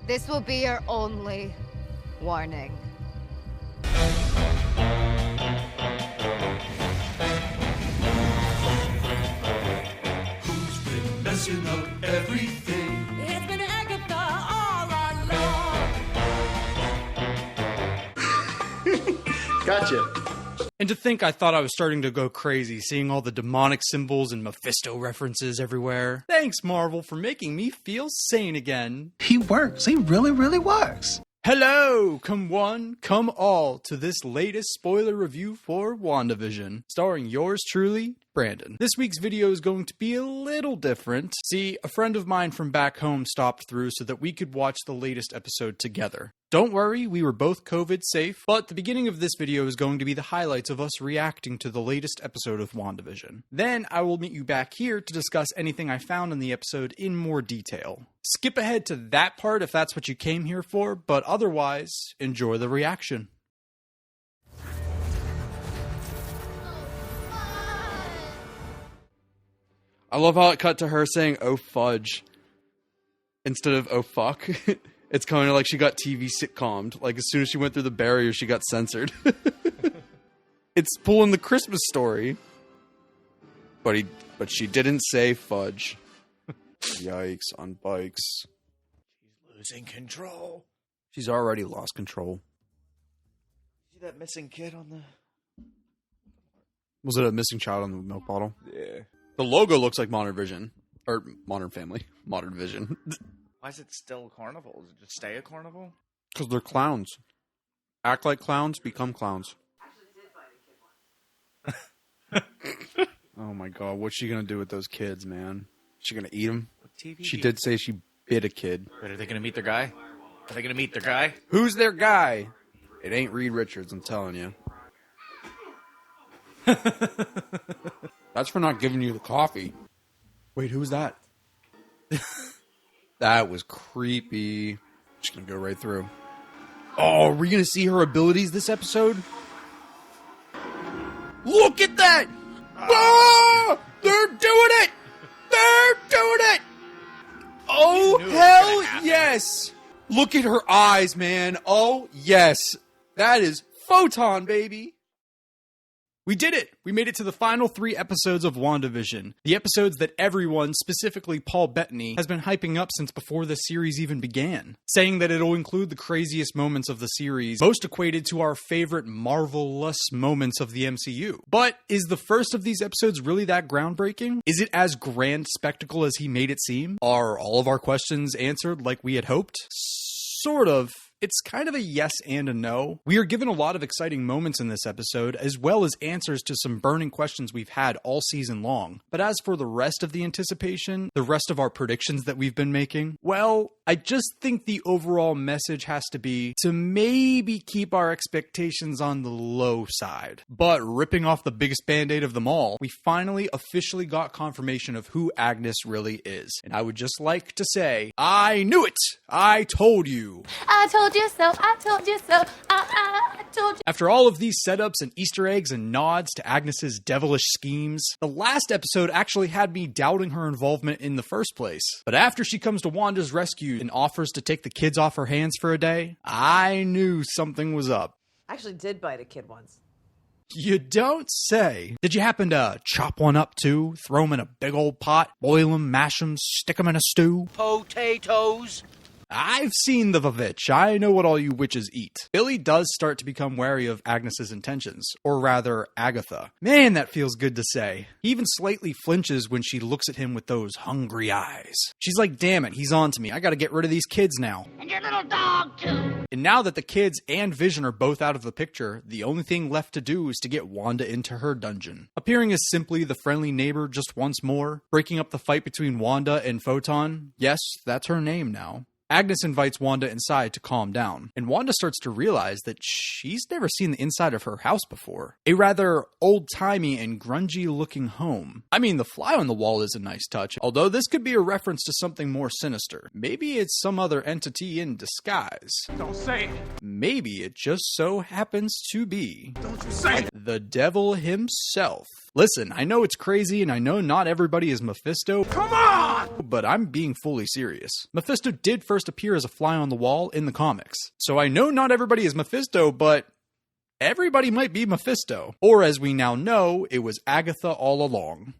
This will be your only warning. Who's been messing up everything? It's been Agatha all along. Gotcha. And to think I thought I was starting to go crazy, seeing all the demonic symbols and Mephisto references everywhere. Thanks, Marvel, for making me feel sane again. He works. He really, really works. Hello, come one, come all, to this latest spoiler review for WandaVision, starring yours truly, Brandon. This week's video is going to be a little different. See, a friend of mine from back home stopped through so that we could watch the latest episode together. Don't worry, we were both COVID safe, but the beginning of this video is going to be the highlights of us reacting to the latest episode of WandaVision. Then I will meet you back here to discuss anything I found in the episode in more detail. Skip ahead to that part if that's what you came here for, but otherwise, enjoy the reaction. I love how it cut to her saying, "Oh fudge," instead of "oh fuck." It's kind of like she got TV sitcommed. Like, as soon as she went through the barrier, she got censored. It's pulling the Christmas Story. But she didn't say fudge. Yikes on bikes. She's losing control. She's already lost control. See that missing kid on the... Was it a missing child on the milk bottle? Yeah. The logo looks like Modern Vision. Or Modern Family. Modern Vision. Why is it still a carnival? Does it just stay a carnival? Because they're clowns. Act like clowns, become clowns. Oh my god, what's she gonna do with those kids, man? Is she gonna eat them? She did say she bit a kid. But are they gonna meet their guy? Are they gonna meet their guy? Who's their guy? It ain't Reed Richards, I'm telling you. That's for not giving you the coffee. Wait, who's that? That was creepy. Just gonna go right through. Oh, are we gonna see her abilities this episode? Look at that! Ah! They're doing it! They're doing it! Oh, hell yes! Look at her eyes, man. Oh, yes. That is Photon, baby. We did it! We made it to the final 3 episodes of WandaVision. The episodes that everyone, specifically Paul Bettany, has been hyping up since before the series even began. Saying that it'll include the craziest moments of the series, most equated to our favorite marvelous moments of the MCU. But is the first of these episodes really that groundbreaking? Is it as grand spectacle as he made it seem? Are all of our questions answered like we had hoped? Sort of. It's kind of a yes and a no. We are given a lot of exciting moments in this episode, as well as answers to some burning questions we've had all season long. But as for the rest of the anticipation, the rest of our predictions that we've been making, well, I just think the overall message has to be to maybe keep our expectations on the low side. But ripping off the biggest band-aid of them all, we finally officially got confirmation of who Agnes really is. And I would just like to say, I knew it! I told you! I told you so, I told you so, I told you. After all of these setups and Easter eggs and nods to Agnes's devilish schemes, the last episode actually had me doubting her involvement in the first place. But after she comes to Wanda's rescue and offers to take the kids off her hands for a day, I knew something was up. I actually did bite a kid once. You don't say. Did you happen to chop one up too? Throw 'em in a big old pot? Boil 'em, mash 'em, stick 'em in a stew? Potatoes. I've seen the Vavitch. I know what all you witches eat. Billy does start to become wary of Agnes's intentions, or rather, Agatha. Man, that feels good to say. He even slightly flinches when she looks at him with those hungry eyes. She's like, damn it, he's on to me. I gotta get rid of these kids now. And your little dog, too. And now that the kids and Vision are both out of the picture, the only thing left to do is to get Wanda into her dungeon. Appearing as simply the friendly neighbor just once more, breaking up the fight between Wanda and Photon. Yes, that's her name now. Agnes invites Wanda inside to calm down, and Wanda starts to realize that she's never seen the inside of her house before. A rather old-timey and grungy-looking home. I mean, the fly on the wall is a nice touch, although this could be a reference to something more sinister. Maybe it's some other entity in disguise. Don't say it. Maybe it just so happens to be Don't you say it. the devil himself. Listen, I know it's crazy and I know not everybody is Mephisto. Come on! But I'm being fully serious. Mephisto did first appear as a fly on the wall in the comics. So I know not everybody is Mephisto, but everybody might be Mephisto. Or as we now know, it was Agatha all along.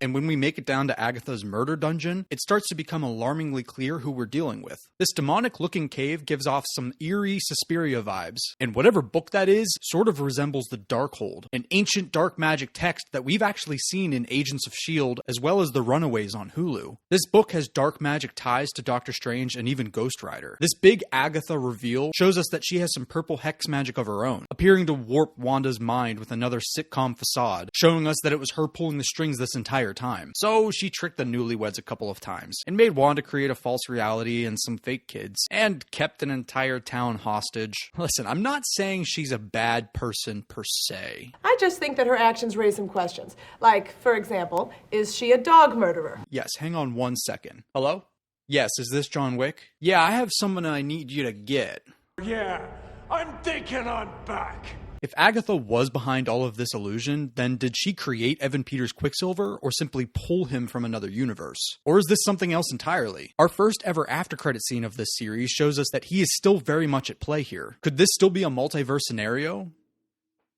And when we make it down to Agatha's murder dungeon, it starts to become alarmingly clear who we're dealing with. This demonic-looking cave gives off some eerie Suspiria vibes, and whatever book that is sort of resembles the Darkhold, an ancient dark magic text that we've actually seen in Agents of S.H.I.E.L.D. as well as The Runaways on Hulu. This book has dark magic ties to Doctor Strange and even Ghost Rider. This big Agatha reveal shows us that she has some purple hex magic of her own, appearing to warp Wanda's mind with another sitcom facade, showing us that it was her pulling the strings this entire time. So she tricked the newlyweds a couple of times and made Wanda create a false reality and some fake kids and kept an entire town hostage. Listen, I'm not saying she's a bad person per se. I just think that her actions raise some questions. Like, for example, is she a dog murderer? Yes, hang on 1 second. Hello? Yes, is this John Wick? Yeah, I have someone I need you to get. Yeah, I'm thinking I'm back. If Agatha was behind all of this illusion, then did she create Evan Peters' Quicksilver or simply pull him from another universe? Or is this something else entirely? Our first ever after credit scene of this series shows us that he is still very much at play here. Could this still be a multiverse scenario?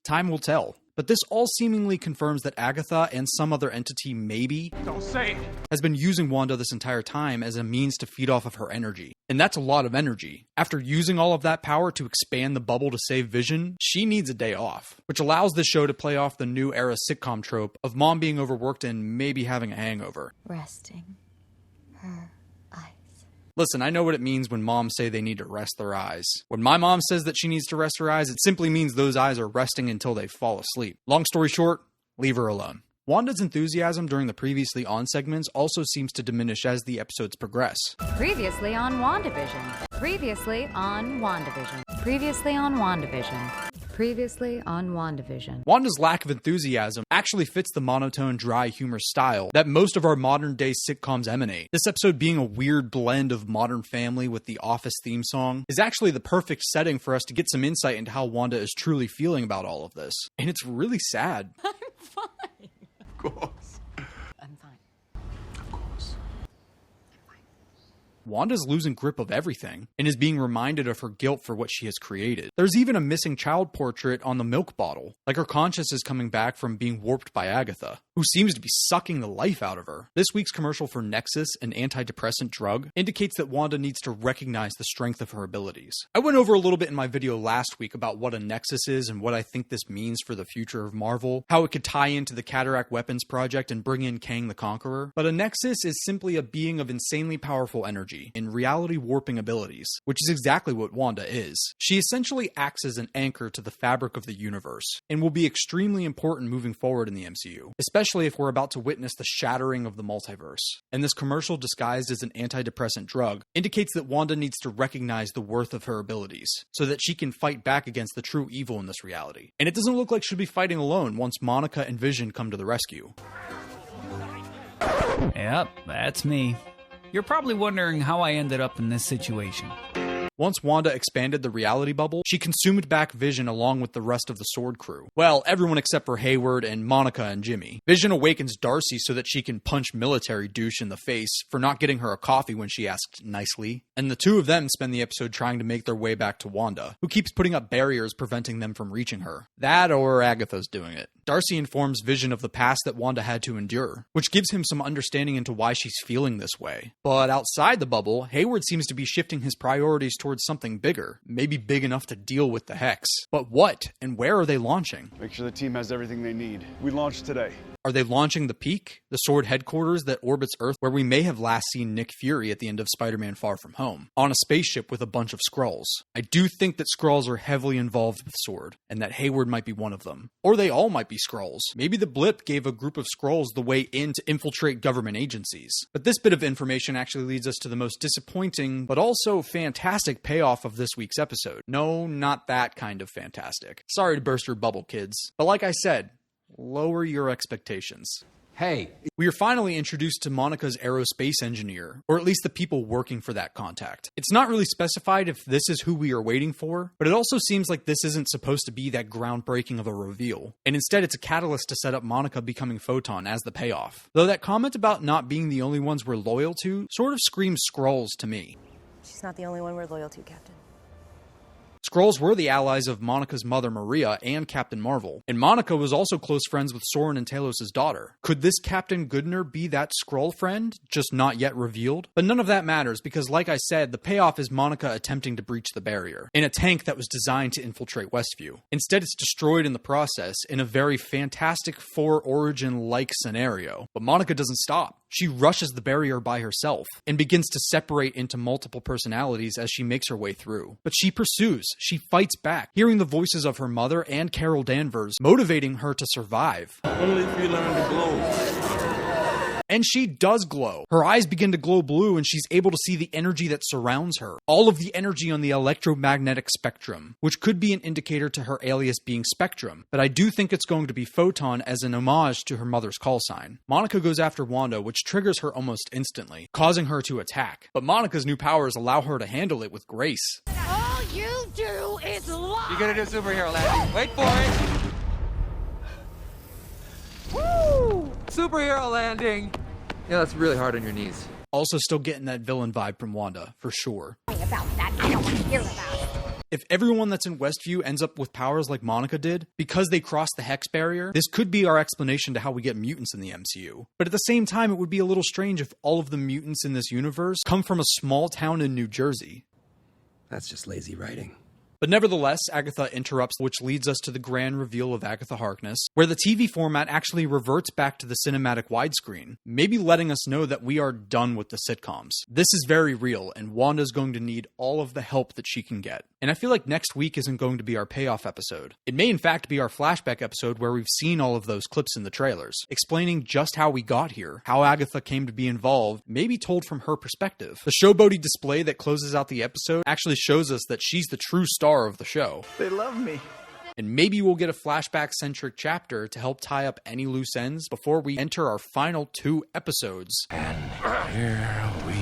Time will tell. But this all seemingly confirms that Agatha and some other entity, maybe, Don't say it. has been using Wanda this entire time as a means to feed off of her energy. And that's a lot of energy. After using all of that power to expand the bubble to save Vision, she needs a day off, which allows the show to play off the new era sitcom trope of mom being overworked and maybe having a hangover. Resting her eyes. Listen, I know what it means when moms say they need to rest their eyes. When my mom says that she needs to rest her eyes, it simply means those eyes are resting until they fall asleep. Long story short, leave her alone. Wanda's enthusiasm during the previously on segments also seems to diminish as the episodes progress. Previously on WandaVision. Previously on WandaVision. Previously on WandaVision. Previously on WandaVision. Wanda's lack of enthusiasm actually fits the monotone, dry humor style that most of our modern-day sitcoms emanate. This episode being a weird blend of Modern Family with the Office theme song is actually the perfect setting for us to get some insight into how Wanda is truly feeling about all of this. And it's really sad. I'm fine. Of course. I'm fine. Of course. Wanda's losing grip of everything and is being reminded of her guilt for what she has created. There's even a missing child portrait on the milk bottle, like her conscience is coming back from being warped by Agatha, who seems to be sucking the life out of her. This week's commercial for Nexus, an antidepressant drug, indicates that Wanda needs to recognize the strength of her abilities. I went over a little bit in my video last week about what a Nexus is and what I think this means for the future of Marvel, how it could tie into the Cataract Weapons Project and bring in Kang the Conqueror. But a Nexus is simply a being of insanely powerful energy and reality warping abilities, which is exactly what Wanda is. She essentially acts as an anchor to the fabric of the universe, and will be extremely important moving forward in the MCU, especially if we're about to witness the shattering of the multiverse. And this commercial disguised as an antidepressant drug indicates that Wanda needs to recognize the worth of her abilities, so that she can fight back against the true evil in this reality. And it doesn't look like she'll be fighting alone once Monica and Vision come to the rescue. Yep, that's me. You're probably wondering how I ended up in this situation. Once Wanda expanded the reality bubble, she consumed back Vision along with the rest of the Sword crew. Well, everyone except for Hayward and Monica and Jimmy. Vision awakens Darcy so that she can punch military douche in the face for not getting her a coffee when she asked nicely. And the two of them spend the episode trying to make their way back to Wanda, who keeps putting up barriers preventing them from reaching her. That or Agatha's doing it. Darcy informs Vision of the past that Wanda had to endure, which gives him some understanding into why she's feeling this way. But outside the bubble, Hayward seems to be shifting his priorities towards something bigger, maybe big enough to deal with the Hex. But what and where are they launching? Make sure the team has everything they need. We launch today. Are they launching the Peak, the Sword headquarters that orbits Earth, where we may have last seen Nick Fury at the end of Spider-Man Far From Home, on a spaceship with a bunch of Skrulls? I do think that Skrulls are heavily involved with Sword, and that Hayward might be one of them. Or they all might be Skrulls. Maybe the blip gave a group of Skrulls the way in to infiltrate government agencies. But this bit of information actually leads us to the most disappointing, but also fantastic payoff of this week's episode. No, not that kind of fantastic. Sorry to burst your bubble, kids. But like I said, lower your expectations. Hey. We are finally introduced to Monica's aerospace engineer, or at least the people working for that contact. It's not really specified if this is who we are waiting for, but it also seems like this isn't supposed to be that groundbreaking of a reveal, and instead it's a catalyst to set up Monica becoming Photon as the payoff. Though that comment about not being the only ones we're loyal to sort of screams Skrulls to me. She's not the only one we're loyal to, Captain. Skrulls were the allies of Monica's mother Maria and Captain Marvel, and Monica was also close friends with Soren and Talos' daughter. Could this Captain Goodner be that Skrull friend, just not yet revealed? But none of that matters because, like I said, the payoff is Monica attempting to breach the barrier, in a tank that was designed to infiltrate Westview. Instead, it's destroyed in the process, in a very Fantastic Four origin-like scenario. But Monica doesn't stop. She rushes the barrier by herself, and begins to separate into multiple personalities as she makes her way through. But she pursues. She fights back, hearing the voices of her mother and Carol Danvers, motivating her to survive. Only if you learn to glow. And she does glow. Her eyes begin to glow blue and she's able to see the energy that surrounds her. All of the energy on the electromagnetic spectrum, which could be an indicator to her alias being Spectrum. But I do think it's going to be Photon as an homage to her mother's call sign. Monica goes after Wanda, which triggers her almost instantly, causing her to attack. But Monica's new powers allow her to handle it with grace. All you do is lie! You're gonna do superhero landing. Wait for it! Woo! Superhero landing! Yeah, that's really hard on your knees. Also still getting that villain vibe from Wanda, for sure. About that, I don't want to hear about it. If everyone that's in Westview ends up with powers like Monica did, because they crossed the hex barrier, this could be our explanation to how we get mutants in the MCU. But at the same time, it would be a little strange if all of the mutants in this universe come from a small town in New Jersey. That's just lazy writing. But nevertheless, Agatha interrupts, which leads us to the grand reveal of Agatha Harkness, where the TV format actually reverts back to the cinematic widescreen, maybe letting us know that we are done with the sitcoms. This is very real, and Wanda's going to need all of the help that she can get. And I feel like next week isn't going to be our payoff episode. It may in fact be our flashback episode where we've seen all of those clips in the trailers, explaining just how we got here, how Agatha came to be involved, maybe told from her perspective. The showboaty display that closes out the episode actually shows us that she's the true star of the show. They love me. And maybe we'll get a flashback-centric chapter to help tie up any loose ends before we enter our final 2 episodes. And here we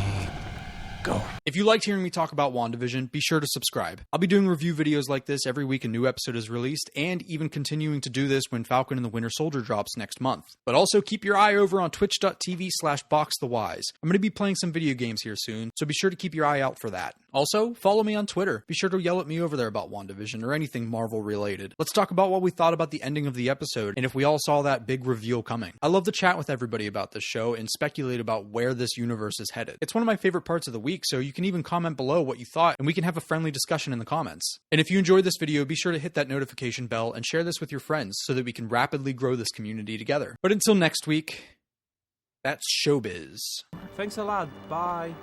go. If you liked hearing me talk about WandaVision, be sure to subscribe. I'll be doing review videos like this every week a new episode is released, and even continuing to do this when Falcon and the Winter Soldier drops next month. But also keep your eye over on twitch.tv/BoxTheWise. I'm going to be playing some video games here soon, so be sure to keep your eye out for that. Also, follow me on Twitter. Be sure to yell at me over there about WandaVision or anything Marvel related. Let's talk about what we thought about the ending of the episode, and if we all saw that big reveal coming. I love to chat with everybody about this show and speculate about where this universe is headed. It's one of my favorite parts of the week, so you can even comment below what you thought, and we can have a friendly discussion in the comments. And if you enjoyed this video, be sure to hit that notification bell and share this with your friends so that we can rapidly grow this community together. But until next week, that's showbiz. Thanks a lot. Bye.